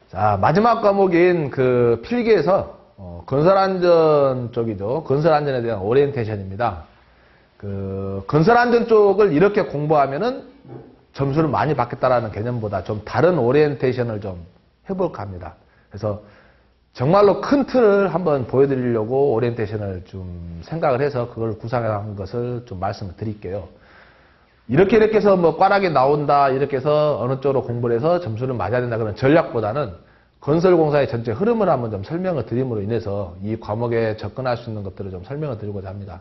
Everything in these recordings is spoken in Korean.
자, 마지막 과목인 그 필기에서 건설안전 쪽이죠. 건설안전에 대한 오리엔테이션입니다. 그 건설안전 쪽을 이렇게 공부하면은 점수를 많이 받겠다라는 개념보다 좀 다른 오리엔테이션을 좀 해볼까 합니다. 그래서 정말로 큰 틀을 한번 보여드리려고 오리엔테이션을 좀 생각을 해서 그걸 구상한 것을 좀 말씀을 드릴게요. 이렇게 해서 뭐 꽈락이 나온다, 이렇게 해서 어느 쪽으로 공부를 해서 점수를 맞아야 된다 그런 전략보다는 건설공사의 전체 흐름을 한번 좀 설명을 드림으로 인해서 이 과목에 접근할 수 있는 것들을 좀 설명을 드리고자 합니다.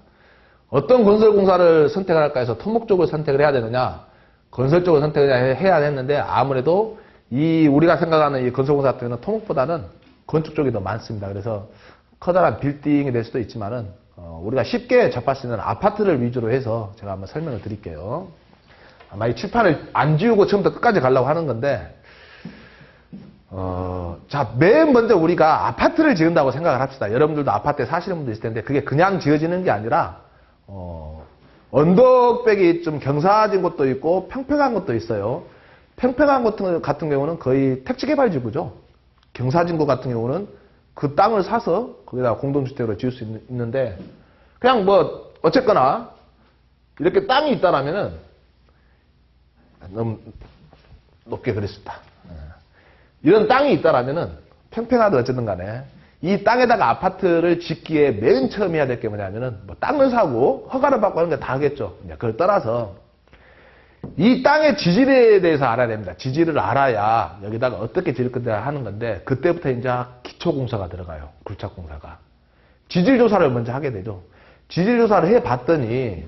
어떤 건설공사를 선택을 할까 해서 토목 쪽을 선택을 해야 되느냐, 건설 쪽을 선택을 해야 했는데 아무래도 이 우리가 생각하는 이 건설공사 같은 경우는 토목보다는 건축 쪽이 더 많습니다. 그래서 커다란 빌딩이 될 수도 있지만은 우리가 쉽게 접할 수 있는 아파트를 위주로 해서 제가 한번 설명을 드릴게요. 아마 이 칠판을 안 지우고 처음부터 끝까지 가려고 하는 건데, 자, 맨 먼저 우리가 아파트를 지은다고 생각을 합시다. 여러분들도 아파트에 사시는 분도 있을 텐데, 그게 그냥 지어지는 게 아니라, 언덕백이 좀 경사진 곳도 있고, 평평한 곳도 있어요. 평평한 곳 같은 경우는 거의 택지개발지구죠. 경사진 곳 같은 경우는 그 땅을 사서 거기다가 공동주택으로 지을 수 있는데, 그냥 뭐 어쨌거나 이렇게 땅이 있다라면은 너무 높게 그렸습니다. 이런 땅이 있다라면은 평평하든 어쨌든 간에 이 땅에다가 아파트를 짓기에 맨 처음 해야 될 게 뭐냐면은 뭐 땅을 사고 허가를 받고 하는 게 다 하겠죠. 그걸 떠나서 이 땅의 지질에 대해서 알아야 됩니다. 지질을 알아야 여기다가 어떻게 지을 건가 하는 건데, 그때부터 이제 기초공사가 들어가요. 굴착공사가. 지질조사를 먼저 하게 되죠. 지질조사를 해봤더니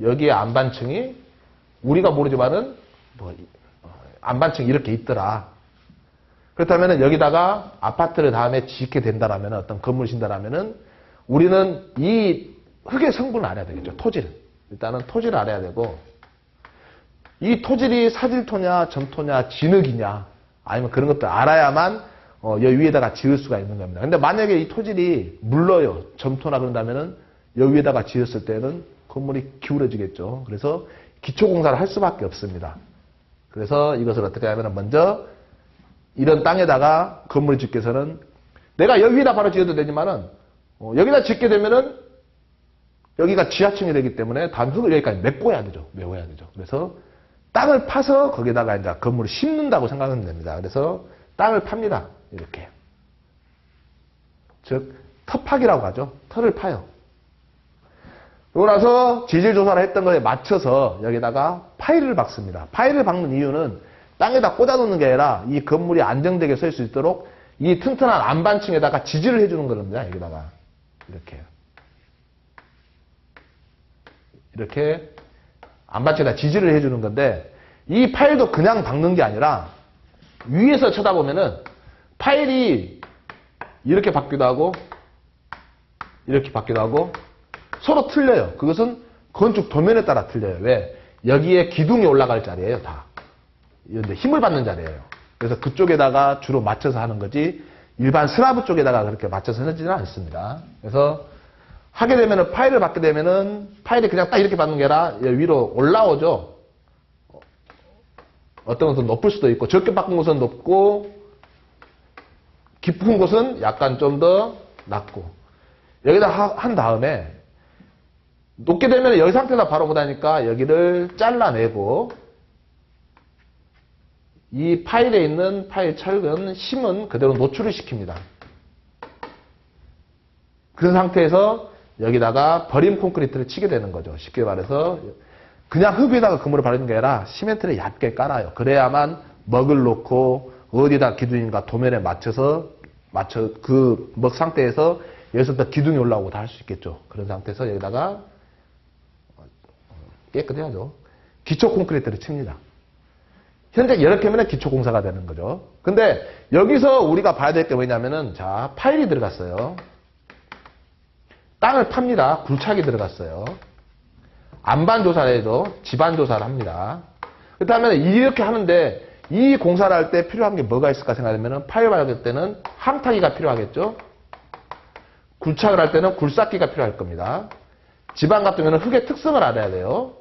여기에 안반층이 우리가 모르지만은 뭐 안반층이 이렇게 있더라. 그렇다면은 여기다가 아파트를 다음에 짓게 된다라면, 어떤 건물을 짓는다라면은 우리는 이 흙의 성분을 알아야 되겠죠. 토질. 일단은 토질을 알아야 되고, 이 토질이 사질토냐, 점토냐, 진흙이냐, 아니면 그런 것들 알아야만 여기 위에다가 지을 수가 있는 겁니다. 근데 만약에 이 토질이 물러요, 점토나 그런다면은 여기 위에다가 지었을 때는 건물이 기울어지겠죠. 그래서 기초공사를 할 수밖에 없습니다. 그래서 이것을 어떻게 하면 먼저 이런 땅에다가 건물을 짓기 위해서는 내가 여기 위에다 바로 지어도 되지만은 여기다 짓게 되면은 여기가 지하층이 되기 때문에 다음 흙을 여기까지 메꿔야 되죠. 메워야 되죠. 그래서 땅을 파서 거기다가 이제 건물을 심는다고 생각하면 됩니다. 그래서 땅을 팝니다. 이렇게. 즉, 터파기라고 하죠. 터를 파요. 그러고 나서 지질조사를 했던 거에 맞춰서 여기다가 파일을 박습니다. 파일을 박는 이유는 땅에다 꽂아놓는 게 아니라 이 건물이 안정되게 설 수 있도록 이 튼튼한 안반층에다가 지지를 해주는 겁니다. 여기다가. 이렇게 안반층에다 지지를 해주는 건데, 이 파일도 그냥 박는 게 아니라 위에서 쳐다보면은 파일이 이렇게 받기도 하고 이렇게 받기도 하고 서로 틀려요. 그것은 건축 도면에 따라 틀려요. 왜? 여기에 기둥이 올라갈 자리예요. 다. 이런데 힘을 받는 자리예요. 그래서 그쪽에다가 주로 맞춰서 하는 거지, 일반 슬라브 쪽에다가 그렇게 맞춰서 하지는 않습니다. 그래서 하게 되면은, 파일을 받게 되면은 파일이 그냥 딱 이렇게 받는 게 아니라 위로 올라오죠. 어떤 것은 높을 수도 있고, 적게 바꾼 곳은 높고, 깊은 곳은 약간 좀 더 낮고. 여기다 한 다음에, 높게 되면 여기 상태에다 바로 못하니까 여기를 잘라내고, 이 파일에 있는 파일 철근, 심은 그대로 노출을 시킵니다. 그런 상태에서 여기다가 버림 콘크리트를 치게 되는 거죠. 쉽게 말해서 그냥 흙 위에다가 그물을 바르는 게 아니라 시멘트를 얇게 깔아요. 그래야만 먹을 놓고 어디다 기둥인가 도면에 맞춰 그 먹 상태에서 여기서부터 기둥이 올라오고 다 할 수 있겠죠. 그런 상태에서 여기다가 깨끗해야죠. 기초 콘크리트를 칩니다. 현재 이렇게 하면 기초 공사가 되는 거죠. 근데 여기서 우리가 봐야 될 게 뭐냐면은, 자, 파일이 들어갔어요. 땅을 팝니다. 굴착이 들어갔어요. 안반 조사를 해도 지반 조사를 합니다. 그렇다면 이렇게 하는데 이 공사를 할 때 필요한 게 뭐가 있을까 생각하면, 파일 발굴 때는 항타기가 필요하겠죠. 굴착을 할 때는 굴삭기가 필요할 겁니다. 지반 같은 경우는 흙의 특성을 알아야 돼요.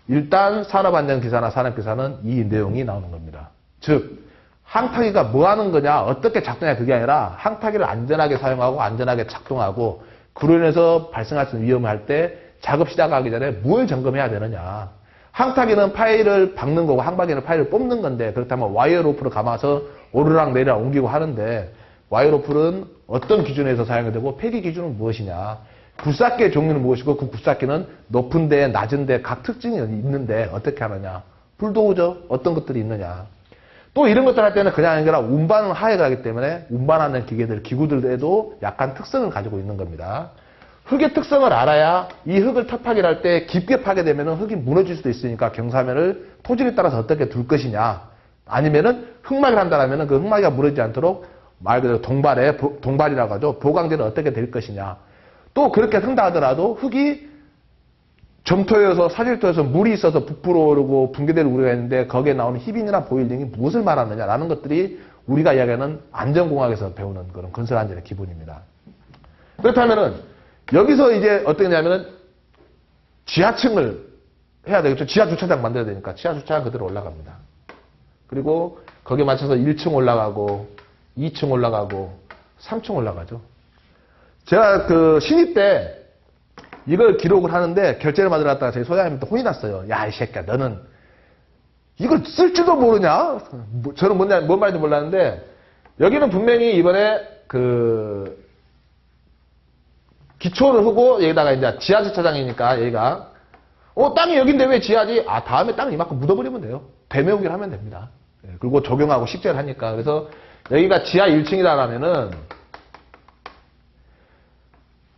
일단 산업안전기사나 산업기사는 이 내용이 나오는 겁니다. 즉 항타기가 뭐 하는 거냐, 어떻게 작동하냐 그게 아니라 항타기를 안전하게 사용하고 안전하게 작동하고 그로 인해서 발생할 수 있는 위험을 할 때 작업 시작하기 전에 뭘 점검해야 되느냐. 항타기는 파일을 박는 거고 항박이는 파일을 뽑는 건데 그렇다면 와이어 로프를 감아서 오르락 내리락 옮기고 하는데 와이어 로프는 어떤 기준에서 사용이 되고 폐기 기준은 무엇이냐. 굴삭기의 종류는 무엇이고 그 굴삭기는 높은 데 낮은 데 각 특징이 있는데 어떻게 하느냐. 불도우죠. 어떤 것들이 있느냐. 또 이런 것들 할 때는 그냥 아니라 운반을 하해가 하기 때문에 운반하는 기구들에도 약간 특성을 가지고 있는 겁니다. 흙의 특성을 알아야 이 흙을 탑파기를 할 때 깊게 파게 되면 흙이 무너질 수도 있으니까 경사면을 토질에 따라서 어떻게 둘 것이냐. 아니면은 흙막이를 한다면 그 흙막이가 무너지지 않도록 말 그대로 동발이라고 하죠. 보강제는 어떻게 될 것이냐. 또 그렇게 한다 하더라도 흙이 점토여서 사질토여서 물이 있어서 부풀어 오르고 붕괴될 우려가 있는데 거기에 나오는 히빈이나 보일링이 무엇을 말하느냐라는 것들이 우리가 이야기하는 안전공학에서 배우는 그런 건설안전의 기본입니다. 그렇다면은 여기서 이제 어떻게 하냐면은 지하층을 해야 되겠죠. 지하 주차장 만들어야 되니까 지하 주차장 그대로 올라갑니다. 그리고 거기에 맞춰서 1층 올라가고 2층 올라가고 3층 올라가죠. 제가 그 신입 때 이걸 기록을 하는데 결제를 받으러 갔다가 저희 소장님한테 혼이 났어요. 야, 이 새끼야, 너는 이걸 쓸 줄도 모르냐? 저는 뭔 말인지 몰랐는데 여기는 분명히 이번에 그 기초를 하고 여기다가 이제 지하 주차장이니까 여기가 땅이 여긴데 왜 지하지? 아, 다음에 땅을 이만큼 묻어버리면 돼요. 되메우기를 하면 됩니다. 그리고 적용하고 식재를 하니까. 그래서 여기가 지하 1층이라면은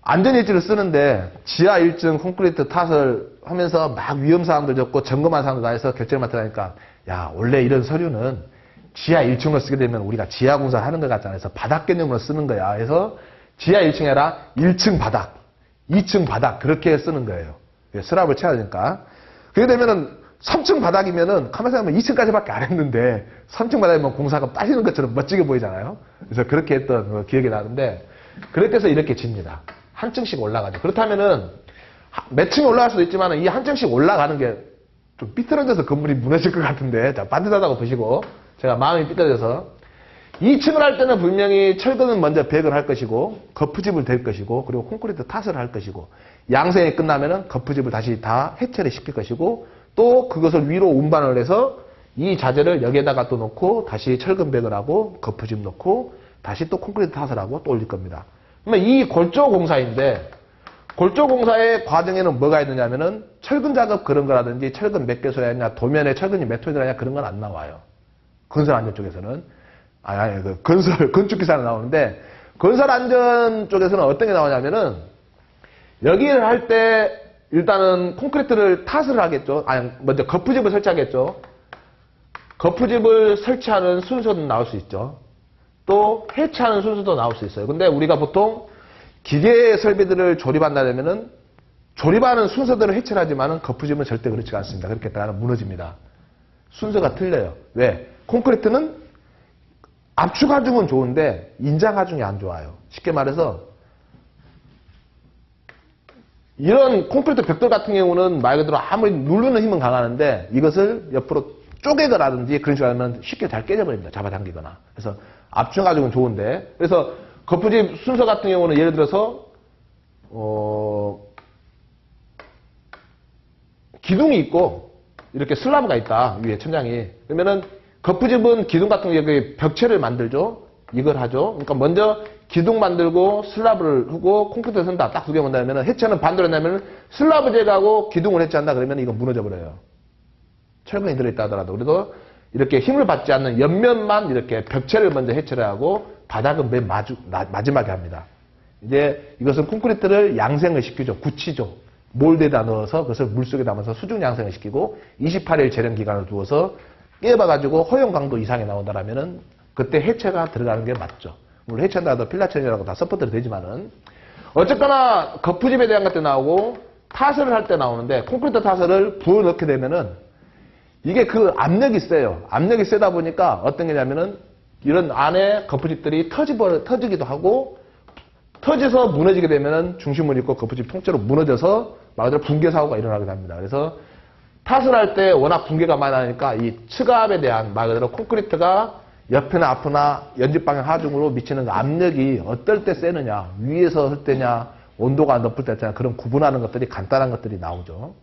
안전일지를 쓰는데 지하 1층 콘크리트 탓을 하면서 막 위험사항들 적고 점검한 사항들 다 해서 결제를 맡으라니까 야, 원래 이런 서류는 지하 1층으로 쓰게 되면 우리가 지하 공사를 하는 것 같잖아요. 그래서 바닥 개념으로 쓰는 거야. 그래서 지하 1층이 아니라 1층 바닥, 2층 바닥 그렇게 쓰는 거예요. 슬랍을 쳐야 되니까. 그렇게 되면은 3층 바닥이면은 가만히 생각하면 2층까지밖에 안 했는데 3층 바닥이면 공사가 딸리는 것처럼 멋지게 보이잖아요. 그래서 그렇게 했던 기억이 나는데 그렇게 해서 이렇게 집니다. 한 층씩 올라가죠. 그렇다면은 몇 층이 올라갈 수도 있지만 이 한 층씩 올라가는 게 좀 삐뚤어져서 건물이 무너질 것 같은데 자, 반듯하다고 보시고 제가 마음이 삐뚤어져서 2층을 할 때는 분명히 철근은 먼저 배역을 할 것이고 거푸집을 댈 것이고 그리고 콘크리트 탓을 할 것이고 양생이 끝나면은 거푸집을 다시 다 해체를 시킬 것이고 또 그것을 위로 운반을 해서 이 자재를 여기에다가 또 놓고 다시 철근 배역을 하고 거푸집 놓고 다시 또 콘크리트 탓을 하고 또 올릴 겁니다. 그러면 이 골조 공사인데 골조 공사의 과정에는 뭐가 있느냐면은 철근 작업 그런 거라든지 철근 몇 개소야 하냐 도면에 철근이 몇 톤이 들어가냐 그런 건 안 나와요. 건설 안전 쪽에서는 그 건축 기사는 나오는데 건설 안전 쪽에서는 어떤 게 나오냐면은 여기를 할 때 일단은 콘크리트를 탓을 하겠죠. 먼저 거푸집을 설치하겠죠. 거푸집을 설치하는 순서도 나올 수 있죠. 또 해체하는 순서도 나올 수 있어요. 근데 우리가 보통 기계 설비들을 조립한다면은 조립하는 순서대로 해체를 하지만은 거푸집은 절대 그렇지 않습니다. 그렇게 했다가는 무너집니다. 순서가 틀려요. 왜? 콘크리트는 압축 하중은 좋은데 인장 하중이 안 좋아요. 쉽게 말해서 이런 콘크리트 벽돌 같은 경우는 말 그대로 아무리 누르는 힘은 강하는데 이것을 옆으로 쪼개거라든지 그런 식으로 하면 쉽게 잘 깨져버립니다. 잡아당기거나. 그래서 압축 하중은 좋은데 그래서 거푸집 순서 같은 경우는 예를 들어서 기둥이 있고 이렇게 슬라브가 있다. 위에 천장이. 그러면은 거푸집은 기둥 같은 경우에 벽체를 만들죠. 이걸 하죠. 그러니까 먼저 기둥 만들고 슬라브를 하고 콘크리트를 쓴다. 딱 두 개 만들면 해체는 반대로 하면 슬라브 제거하고 기둥을 해체한다. 그러면 이거 무너져 버려요. 철근이 들어있다 하더라도. 그래서 이렇게 힘을 받지 않는 옆면만 이렇게 벽체를 먼저 해체를 하고 바닥은 맨 마지막에 합니다. 이제 이것은 콘크리트를 양생을 시키죠. 굳히죠. 몰드에다 넣어서 그것을 물속에 담아서 수중 양생을 시키고 28일 재련 기간을 두어서 깨봐가지고 허용 강도 이상이 나온다라면은 그때 해체가 들어가는 게 맞죠. 물론 해체한다 하더라도 필라천이라고 다 서포트가 되지만은 어쨌거나 거푸집에 대한 것도 나오고 타설을 할 때 나오는데 콘크리트 타설을 부어 넣게 되면은 이게 그 압력이 세요. 압력이 세다 보니까 어떤 게냐면은 이런 안에 거푸집들이 터지기도 하고 터져서 무너지게 되면은 중심을 잃고 거푸집 통째로 무너져서 말 그대로 붕괴 사고가 일어나게 됩니다. 그래서 탓을 할 때 워낙 붕괴가 많이 나니까 이 측압에 대한 말 그대로 콘크리트가 옆이나 앞이나 연집방향 하중으로 미치는 그 압력이 어떨 때 세느냐, 위에서 할 때냐, 온도가 높을 때냐, 그런 구분하는 것들이 간단한 것들이 나오죠.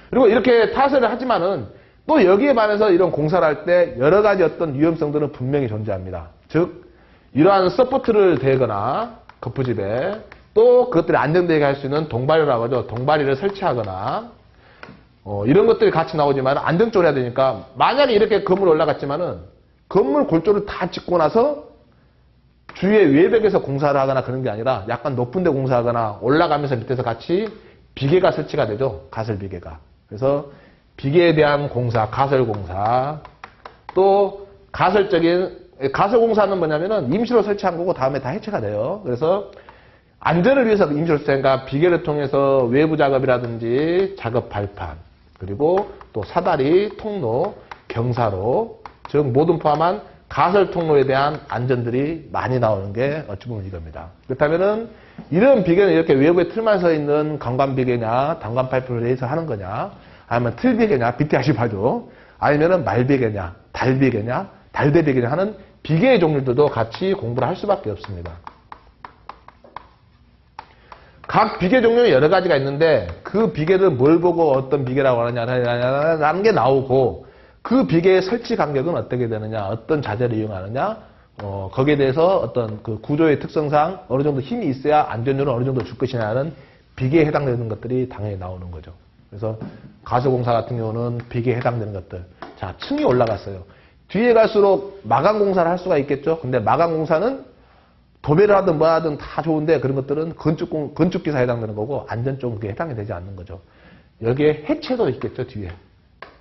그리고 이렇게 타설을 하지만은 또 여기에 반해서 이런 공사를 할 때 여러 가지 어떤 위험성들은 분명히 존재합니다. 즉, 이러한 서포트를 대거나, 거푸집에 또 그것들이 안정되게 할 수 있는 동발이라고 하죠. 동발이를 설치하거나, 이런 것들이 같이 나오지만 안정적으로 해야 되니까 만약에 이렇게 건물 올라갔지만은 건물 골조를 다 짓고 나서 주위에 외벽에서 공사를 하거나 그런 게 아니라 약간 높은 데 공사하거나 올라가면서 밑에서 같이 비계가 설치가 되죠. 가설 비계가. 그래서 비계에 대한 공사, 가설 공사, 또 가설 공사는 뭐냐면은 임시로 설치한 거고 다음에 다 해체가 돼요. 그래서 안전을 위해서 임시로 설치하니까 비계를 통해서 외부 작업이라든지 작업 발판, 그리고 또 사다리, 통로, 경사로, 즉 모든 포함한 가설 통로에 대한 안전들이 많이 나오는 게 어찌 보면 이겁니다. 그렇다면은 이런 비계는 이렇게 외부에 틀만 서 있는 강관 비계냐, 단관 파이프를 해서 하는 거냐, 아니면 틀 비계냐, BTRC 봐줘, 아니면은 말 비계냐, 달 비계냐, 달대 비계냐 하는 비계의 종류들도 같이 공부를 할 수밖에 없습니다. 각 비계 종류는 여러 가지가 있는데 그 비계를 뭘 보고 어떤 비계라고 하느냐라는 게 나오고, 그 비계의 설치 간격은 어떻게 되느냐, 어떤 자재를 이용하느냐, 거기에 대해서 어떤 그 구조의 특성상 어느 정도 힘이 있어야 안전율은 어느 정도 줄 것이냐는 비계에 해당되는 것들이 당연히 나오는 거죠. 그래서 가설공사 같은 경우는 비계에 해당되는 것들. 자, 층이 올라갔어요. 뒤에 갈수록 마감공사를 할 수가 있겠죠. 근데 마감공사는 도배를 하든 뭐 하든 다 좋은데 그런 것들은 건축기사에 해당되는 거고 안전 쪽은 그게 해당이 되지 않는 거죠. 여기에 해체도 있겠죠, 뒤에.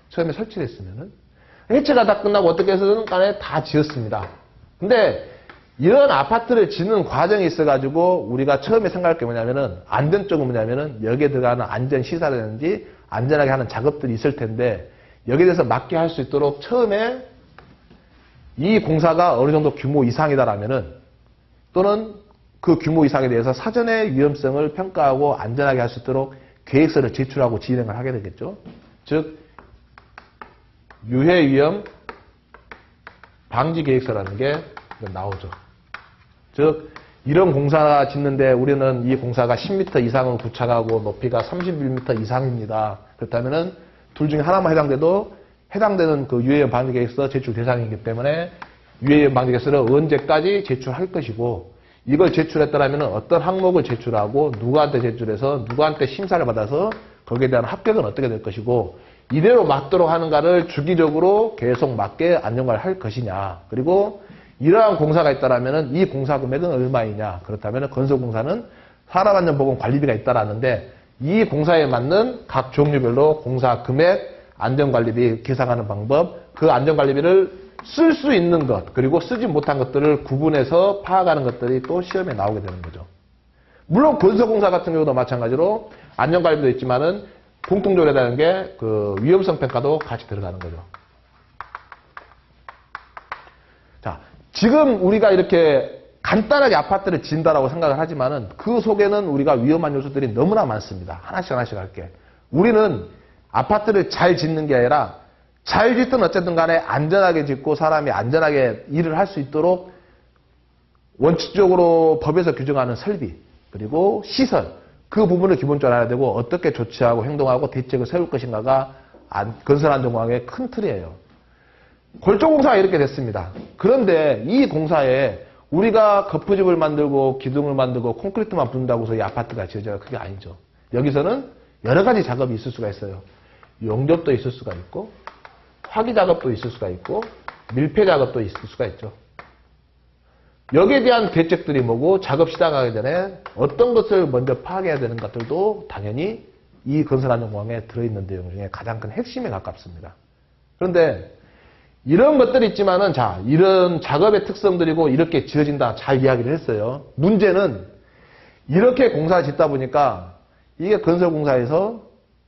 처음에 설치를 했으면은. 해체가 다 끝나고 어떻게 해서든 간에 다 지었습니다. 근데 이런 아파트를 짓는 과정이 있어가지고 우리가 처음에 생각할 게 뭐냐면은 안전 쪽은 뭐냐면은 여기에 들어가는 안전 시설이라든지 안전하게 하는 작업들이 있을 텐데 여기에 대해서 맞게 할 수 있도록 처음에 이 공사가 어느 정도 규모 이상이다라면은 또는 그 규모 이상에 대해서 사전에 위험성을 평가하고 안전하게 할 수 있도록 계획서를 제출하고 진행을 하게 되겠죠. 즉 유해 위험 방지 계획서라는 게 나오죠. 즉 이런 공사가 짓는데 우리는 이 공사가 10m 이상은 구착하고 높이가 31m 이상입니다. 그렇다면은 둘 중에 하나만 해당돼도 해당되는 그 유해위험 방지 계획서 제출 대상이기 때문에 유해위험 방지 계획서를 언제까지 제출할 것이고, 이걸 제출했더라면 어떤 항목을 제출하고 누구한테 제출해서 누구한테 심사를 받아서 거기에 대한 합격은 어떻게 될 것이고, 이대로 맞도록 하는가를 주기적으로 계속 맞게 안전관리를 할 것이냐, 그리고 이러한 공사가 있다라면 이 공사 금액은 얼마이냐, 그렇다면 건설공사는 산업안전보건관리비가 있다라는데 이 공사에 맞는 각 종류별로 공사 금액, 안전관리비 계산하는 방법, 그 안전관리비를 쓸 수 있는 것, 그리고 쓰지 못한 것들을 구분해서 파악하는 것들이 또 시험에 나오게 되는 거죠. 물론 건설공사 같은 경우도 마찬가지로 안전관리비도 있지만은 공통적으로 해야 되는 게 그 위험성 평가도 같이 들어가는 거죠. 자, 지금 우리가 이렇게 간단하게 아파트를 지은다라고 생각을 하지만은 그 속에는 우리가 위험한 요소들이 너무나 많습니다. 하나씩 하나씩 할게. 우리는 아파트를 잘 짓는 게 아니라 잘 짓든 어쨌든 간에 안전하게 짓고 사람이 안전하게 일을 할 수 있도록 원칙적으로 법에서 규정하는 설비, 그리고 시설, 그 부분을 기본적으로 알아야 되고 어떻게 조치하고 행동하고 대책을 세울 것인가가 건설안전공학의 큰 틀이에요. 골조공사가 이렇게 됐습니다. 그런데 이 공사에 우리가 거푸집을 만들고 기둥을 만들고 콘크리트만 붓는다고 해서 이 아파트가 지어져요. 그게 아니죠. 여기서는 여러 가지 작업이 있을 수가 있어요. 용접도 있을 수가 있고 화기 작업도 있을 수가 있고 밀폐 작업도 있을 수가 있죠. 여기에 대한 대책들이 뭐고 작업 시작하기 전에 어떤 것을 먼저 파악해야 되는 것들도 당연히 이 건설안전공학에 들어있는 내용 중에 가장 큰 핵심에 가깝습니다. 그런데 이런 것들이 있지만은 자, 이런 작업의 특성들이고 이렇게 지어진다 잘 이야기를 했어요. 문제는 이렇게 공사를 짓다 보니까 이게 건설공사에서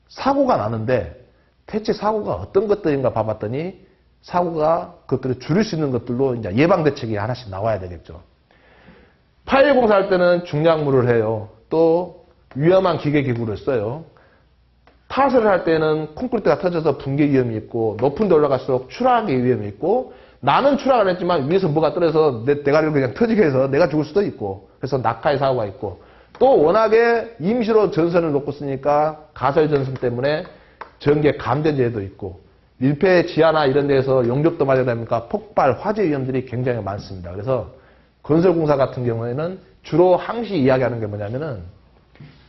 사고가 나는데 대체 사고가 어떤 것들인가 봐봤더니 사고가 그것들을 줄일 수 있는 것들로 이제 예방대책이 하나씩 나와야 되겠죠. 파일 공사할 때는 중량물을 해요. 또 위험한 기계기구를 써요. 타설을 할 때는 콘크리트가 터져서 붕괴 위험이 있고 높은 데 올라갈수록 추락의 위험이 있고 나는 추락을 했지만 위에서 뭐가 떨어져서 내 대가리를 그냥 터지게 해서 내가 죽을 수도 있고, 그래서 낙하의 사고가 있고, 또 워낙에 임시로 전선을 놓고 쓰니까 가설 전선 때문에 전기에 감전재해도 있고, 밀폐 지하나 이런 데에서 용접도 맞아야 되니까 폭발, 화재 위험들이 굉장히 많습니다. 그래서 건설공사 같은 경우에는 주로 항시 이야기하는 게 뭐냐면은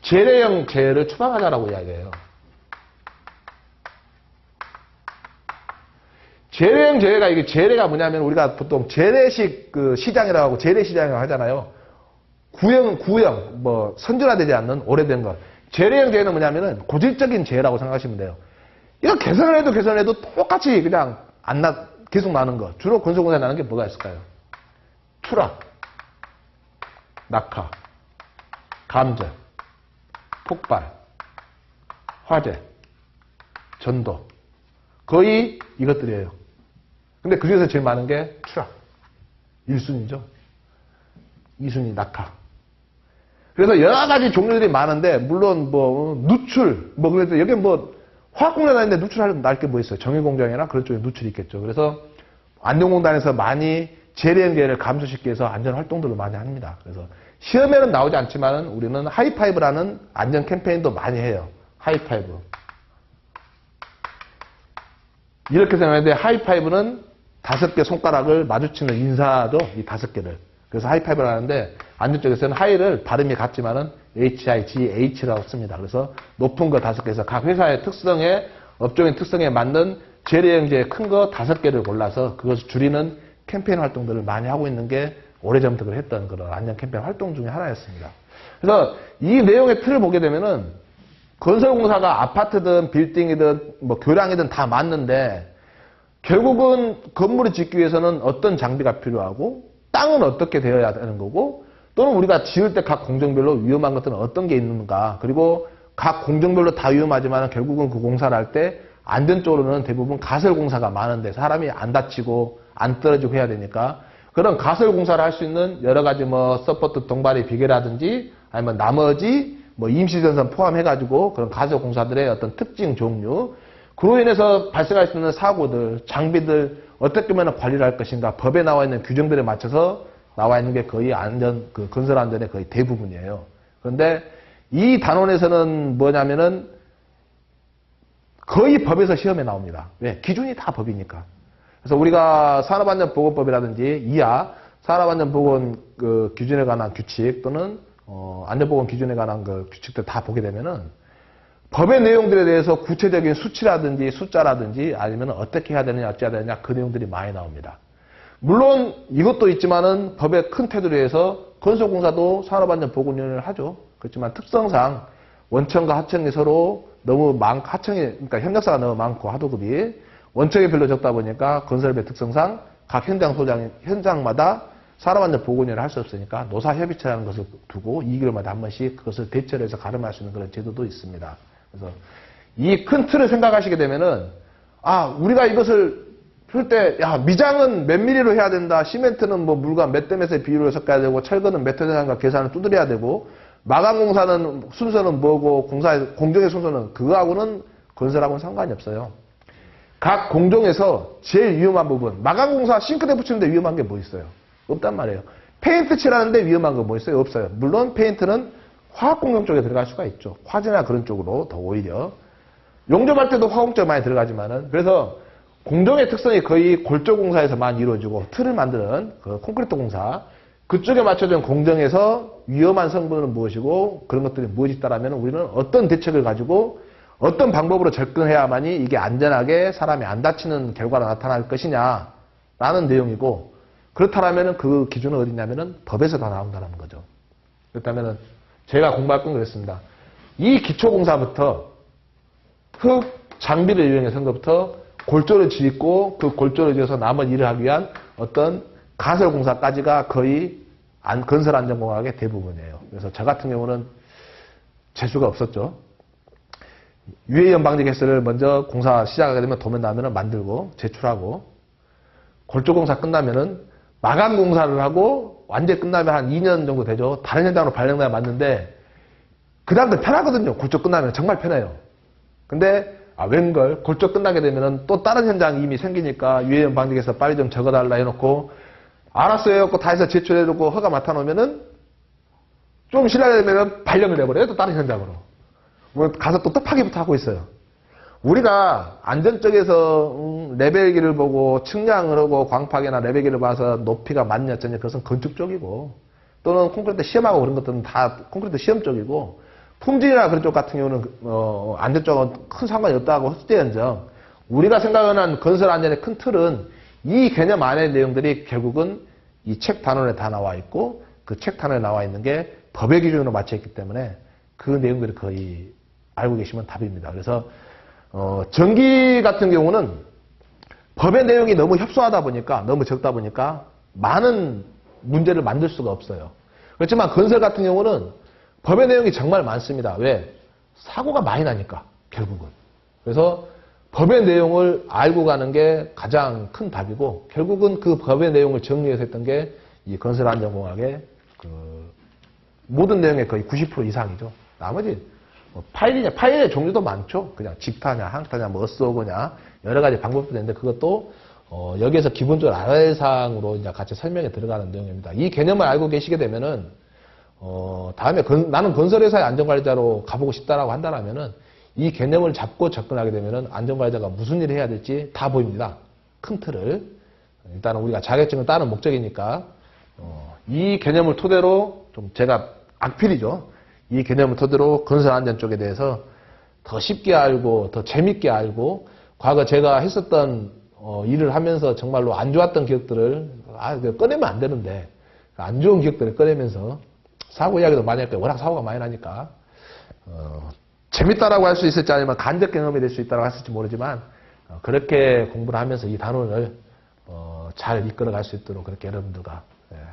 재래형 재해를 추방하자라고 이야기해요. 재래형 재해가, 이게 재래가 뭐냐면 우리가 보통 재래식 그 시장이라고 하고 재래시장이라고 하잖아요. 구형, 뭐 선진화되지 않는 오래된 것. 재래형 재해는 뭐냐면은 고질적인 재해라고 생각하시면 돼요. 이거 개선을 해도 똑같이 그냥 계속 나는 거. 주로 건설공사에 나는 게 뭐가 있을까요? 추락, 낙하, 감전, 폭발, 화재, 전도. 거의 이것들이에요. 근데 그 중에서 제일 많은 게 추락. 1순위죠. 2순위 낙하. 그래서 여러 가지 종류들이 많은데, 물론 뭐 누출, 뭐 그래도 여기 뭐 화학공장 다니는데 누출할 게 뭐 있어요? 정유공장이나 그런 쪽에 누출이 있겠죠. 그래서 안전공단에서 많이 재래형 재해를 감소시키기 위해서 안전 활동들을 많이 합니다. 그래서 시험에는 나오지 않지만은 우리는 하이파이브라는 안전 캠페인도 많이 해요. 하이파이브. 이렇게 생각하는데 하이파이브는 5개 손가락을 마주치는 인사죠. 이 5개를. 그래서 하이파이브를 하는데 안전 쪽에서는 하이를 발음이 같지만은 HIGH라고 씁니다. 그래서 높은 거 5개에서 각 회사의 특성에, 업종의 특성에 맞는 재래형 재해 큰 거 5개를 골라서 그것을 줄이는 캠페인 활동들을 많이 하고 있는 게 오래전부터 했던 그런 안전 캠페인 활동 중에 하나였습니다. 그래서 이 내용의 틀을 보게 되면은 건설공사가 아파트든 빌딩이든 뭐 교량이든 다 맞는데 결국은 건물을 짓기 위해서는 어떤 장비가 필요하고 땅은 어떻게 되어야 되는 거고 또는 우리가 지을 때 각 공정별로 위험한 것들은 어떤 게 있는가, 그리고 각 공정별로 다 위험하지만 결국은 그 공사를 할 때 안전적으로는 대부분 가설공사가 많은데 사람이 안 다치고 안 떨어지고 해야 되니까 그런 가설공사를 할 수 있는 여러 가지 뭐 서포트 동발의 비계라든지 아니면 나머지 뭐 임시전선 포함해가지고 그런 가설공사들의 어떤 특징 종류, 그로 인해서 발생할 수 있는 사고들, 장비들 어떻게 하면 관리를 할 것인가, 법에 나와 있는 규정들에 맞춰서 나와 있는 게 거의 그 건설 안전의 거의 대부분이에요. 그런데 이 단원에서는 뭐냐면은 거의 법에서 시험에 나옵니다. 왜? 기준이 다 법이니까. 그래서 우리가 산업안전보건법이라든지 이하 산업안전보건 그 기준에 관한 규칙 또는 안전보건 기준에 관한 그 규칙들 다 보게 되면은 법의 내용들에 대해서 구체적인 수치라든지 숫자라든지 아니면 어떻게 해야 되느냐 어찌해야 되느냐 그 내용들이 많이 나옵니다. 물론 이것도 있지만은 법의 큰 테두리에 의해서 건설공사도 산업안전보건위원회를 하죠. 그렇지만 특성상 원청과 하청이 서로 너무 하청이, 그러니까 협력사가 너무 많고 하도급이 원청이 별로 적다 보니까 건설업의 특성상 각 현장마다 산업안전보건위원회를 할 수 없으니까 노사협의체라는 것을 두고 2개월마다 한 번씩 그것을 대처를 해서 가름할 수 있는 그런 제도도 있습니다. 그래서 이 큰 틀을 생각하시게 되면은 우리가 이것을 풀 때 미장은 몇 미리로 해야 된다, 시멘트는 뭐 물과 몇 대 몇의 비율을 섞어야 되고 철거는 몇 회장과 계산을 두드려야 되고 마감공사는 순서는 뭐고 공정의 순서는 그거하고는 건설하고는 상관이 없어요. 각 공정에서 제일 위험한 부분, 마감공사 싱크대 붙이는데 위험한 게 뭐 있어요? 없단 말이에요. 페인트 칠하는데 위험한 거 뭐 있어요? 없어요. 물론 페인트는 화학공정 쪽에 들어갈 수가 있죠. 화재나 그런 쪽으로 더 오히려. 용접할 때도 화공정 많이 들어가지만은, 그래서 공정의 특성이 거의 골조공사에서만 이루어지고 틀을 만드는 그 콘크리트 공사, 그쪽에 맞춰진 공정에서 위험한 성분은 무엇이고 그런 것들이 무엇이 있다라면 우리는 어떤 대책을 가지고 어떤 방법으로 접근해야만이 이게 안전하게 사람이 안 다치는 결과가 나타날 것이냐라는 내용이고, 그렇다면 그 기준은 어디냐면은 법에서 다 나온다는 거죠. 그렇다면은 제가 공부할 건 그랬습니다. 이 기초공사부터 흙 장비를 이용해서 한 것부터 골조를 짓고 그 골조를 지어서 나머지 일을 하기 위한 어떤 가설공사까지가 거의 건설안전공학의 대부분이에요. 그래서 저 같은 경우는 재수가 없었죠. 유해이온 방지 개수를 먼저 공사 시작하게 되면 도면 나면은 만들고 제출하고, 골조공사 끝나면은 마감공사를 하고 완전히 끝나면 한 2년 정도 되죠. 다른 현장으로 발령나야 맞는데 그 다음부터 편하거든요. 골조 끝나면 정말 편해요. 근데 웬걸 골조 끝나게 되면은 또 다른 현장이 이미 생기니까 유해염 방지에서 빨리 좀 적어달라 해놓고 알았어요 해놓고 다 해서 제출해놓고 허가 맡아놓으면은 좀 신뢰되면 발령을 내버려요. 또 다른 현장으로. 뭐 가서 또 파기부터 하고 있어요. 우리가 안전 쪽에서 레벨기를 보고 측량을 하고 광파계나 레벨기를 봐서 높이가 맞냐 어쩌냐 그것은 건축 쪽이고 또는 콘크리트 시험하고 그런 것들은 다 콘크리트 시험 쪽이고 품질이나 그런 쪽 같은 경우는 안전 쪽은 큰 상관이 없다고 헛되언정 우리가 생각하는 건설 안전의 큰 틀은 이 개념 안의 내용들이 결국은 이 책 단원에 다 나와 있고 그 책 단원에 나와 있는 게 법의 기준으로 맞춰 있기 때문에 그 내용들을 거의 알고 계시면 답입니다. 그래서 전기 같은 경우는 법의 내용이 너무 협소하다 보니까 너무 적다 보니까 많은 문제를 만들 수가 없어요. 그렇지만 건설 같은 경우는 법의 내용이 정말 많습니다. 왜? 사고가 많이 나니까 결국은. 그래서 법의 내용을 알고 가는 게 가장 큰 답이고 결국은 그 법의 내용을 정리해서 했던 게 이 건설안전공학의 그 모든 내용의 거의 90% 이상이죠. 나머지 뭐 파일의 종류도 많죠. 그냥 직타냐, 항타냐, 뭐 어쏘고냐 여러 가지 방법도 있는데 그것도 여기에서 기본적으로 알아야 사항으로 이제 같이 설명에 들어가는 내용입니다. 이 개념을 알고 계시게 되면은 다음에 나는 건설회사의 안전관리자로 가보고 싶다라고 한다라면은 이 개념을 잡고 접근하게 되면은 안전관리자가 무슨 일을 해야 될지 다 보입니다. 큰 틀을 일단은 우리가 자격증을 따는 목적이니까 이 개념을 토대로 좀 제가 악필이죠. 이 개념을 토대로 건설안전 쪽에 대해서 더 쉽게 알고 더 재밌게 알고 과거 제가 했었던 일을 하면서 정말로 안 좋았던 기억들을 꺼내면 안 되는데 안 좋은 기억들을 꺼내면서 사고 이야기도 많이 할 때 워낙 사고가 많이 나니까 재밌다라고 할 수 있을지 아니면 간접 경험이 될 수 있다고 했을지 모르지만 그렇게 공부를 하면서 이 단원을 잘 이끌어 갈 수 있도록 그렇게 여러분들과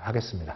하겠습니다.